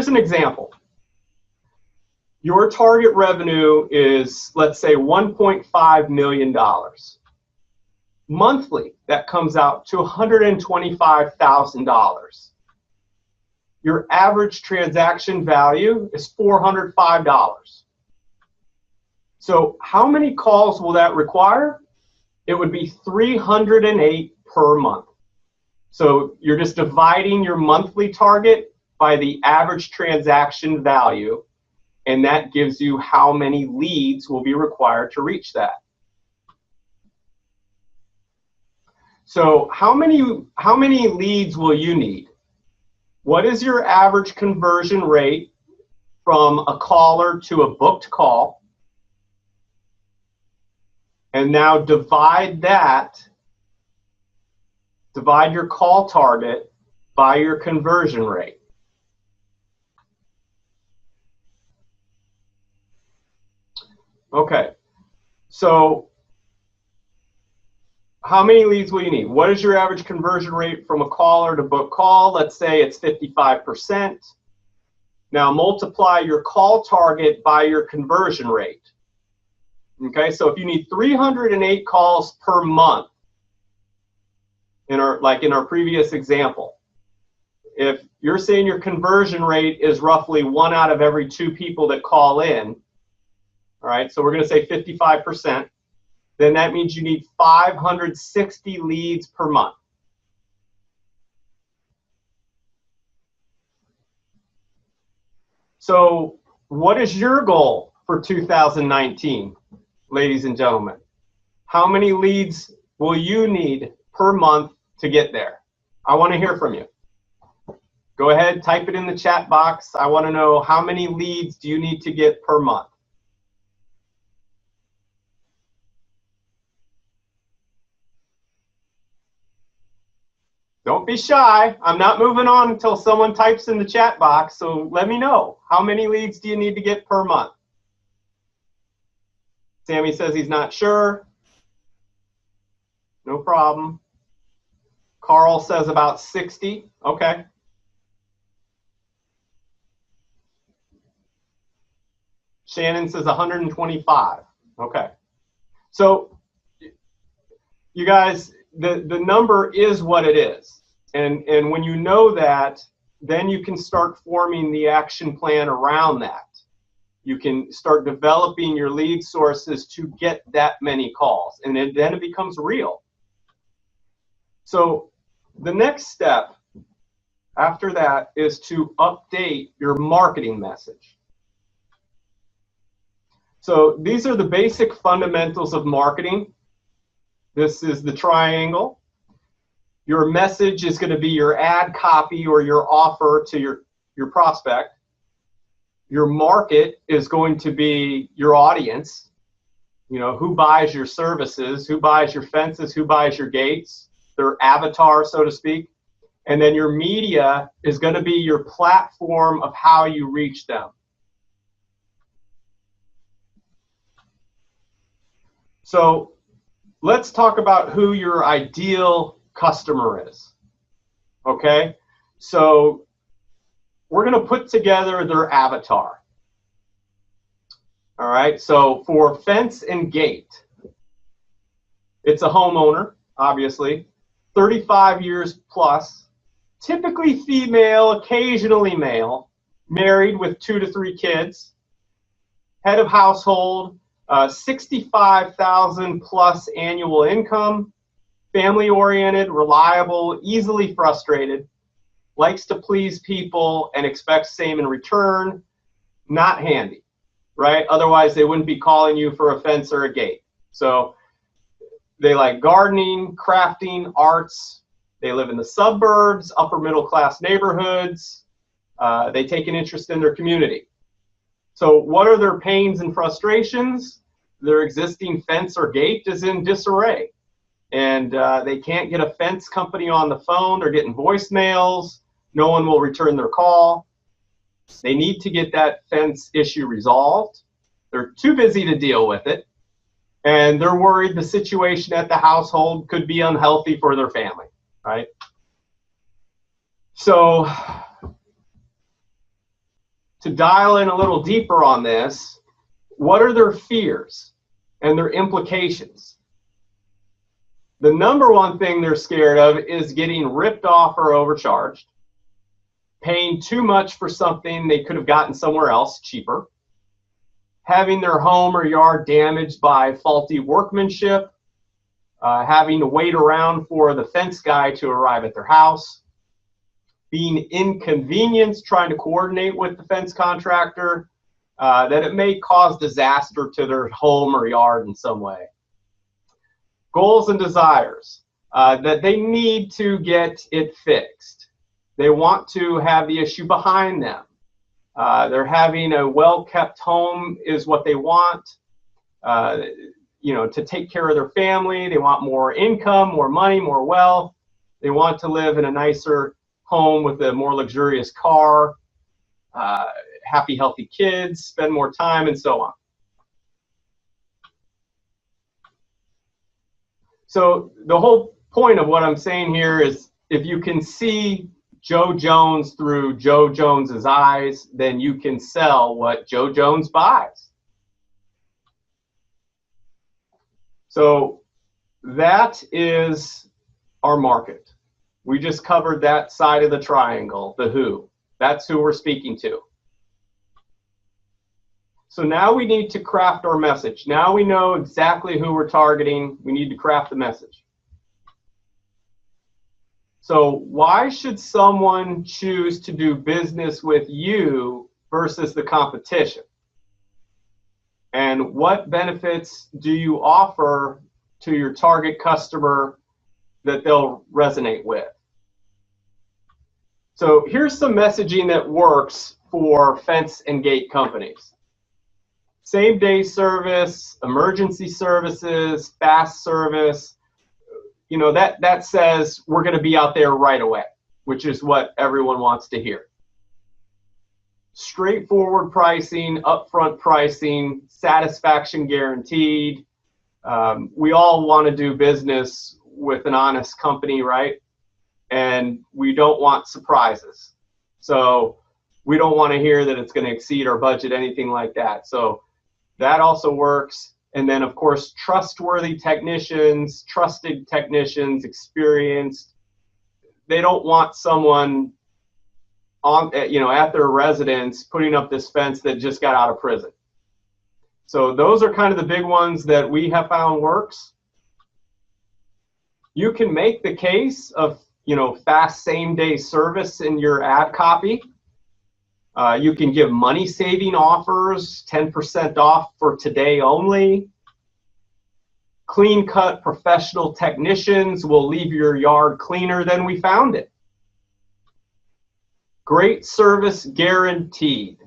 here's an example. Your target revenue is, let's say, $1.5 million. Monthly, that comes out to $125,000. Your average transaction value is $405. So how many calls will that require? It would be 308 per month. So you're just dividing your monthly target by the average transaction value, and that gives you how many leads will be required to reach that. So how many leads will you need? What is your average conversion rate from a caller to a booked call? And now divide your call target by your conversion rate. Okay, so how many leads will you need? What is your average conversion rate from a caller to book call? Let's say it's 55%. Now multiply your call target by your conversion rate. Okay, so if you need 308 calls per month, like in our previous example, if you're saying your conversion rate is roughly 1 out of every 2 people that call in, all right, so we're going to say 55%, then that means you need 560 leads per month. So what is your goal for 2019, ladies and gentlemen? How many leads will you need per month to get there? I want to hear from you. Go ahead, type it in the chat box. I want to know, how many leads do you need to get per month? Don't be shy. I'm not moving on until someone types in the chat box, so let me know. How many leads do you need to get per month? Sammy says he's not sure. No problem. Carl says about 60. Okay. Shannon says 125. Okay. So, you guys, the number is what it is. And when you know that, then you can start forming the action plan around that. You can start developing your lead sources to get that many calls, and then it becomes real. So the next step after that is to update your marketing message. So these are the basic fundamentals of marketing. This is the triangle. Your message is going to be your ad copy or your offer to your prospect. Your market is going to be your audience. You know, who buys your services, who buys your fences, who buys your gates, their avatar, so to speak. And then your media is going to be your platform of how you reach them. So let's talk about who your ideal customer is. Okay? So we're going to put together their avatar. All right? So for fence and gate, it's a homeowner, obviously, 35 years plus, typically female, occasionally male, married with 2 to 3 kids, head of household, 65,000 plus annual income, family-oriented, reliable, easily frustrated, likes to please people and expects same in return, not handy, right? Otherwise, they wouldn't be calling you for a fence or a gate. So they like gardening, crafting, arts. They live in the suburbs, upper middle class neighborhoods. They take an interest in their community. So what are their pains and frustrations? Their existing fence or gate is in disarray. And they can't get a fence company on the phone. They're getting voicemails. No one will return their call. They need to get that fence issue resolved. They're too busy to deal with it. And they're worried the situation at the household could be unhealthy for their family, right? So to dial in a little deeper on this, what are their fears and their implications? The number one thing they're scared of is getting ripped off or overcharged, paying too much for something they could have gotten somewhere else cheaper, having their home or yard damaged by faulty workmanship, having to wait around for the fence guy to arrive at their house, being inconvenienced trying to coordinate with the fence contractor, that it may cause disaster to their home or yard in some way. Goals and desires, that they need to get it fixed. They want to have the issue behind them. They're having a well-kept home is what they want, to take care of their family. They want more income, more money, more wealth. They want to live in a nicer home with a more luxurious car, happy, healthy kids, spend more time, and so on. So the whole point of what I'm saying here is if you can see Joe Jones through Joe Jones's eyes, then you can sell what Joe Jones buys. So that is our market. We just covered that side of the triangle, the who. That's who we're speaking to. So now we need to craft our message. Now we know exactly who we're targeting. We need to craft the message. So why should someone choose to do business with you versus the competition? And what benefits do you offer to your target customer that they'll resonate with? So here's some messaging that works for fence and gate companies. Same-day service, emergency services, fast service, that says we're going to be out there right away, which is what everyone wants to hear. Straightforward pricing, upfront pricing, satisfaction guaranteed. We all want to do business with an honest company, right? And we don't want surprises. So we don't want to hear that it's going to exceed our budget, anything like that. So that also works. And then, of course, trustworthy technicians, trusted technicians, experienced. They don't want someone at their residence putting up this fence that just got out of prison. So those are kind of the big ones that we have found works. You can make the case of fast same-day service in your ad copy. You can give money-saving offers, 10% off for today only. Clean-cut professional technicians will leave your yard cleaner than we found it. Great service guaranteed.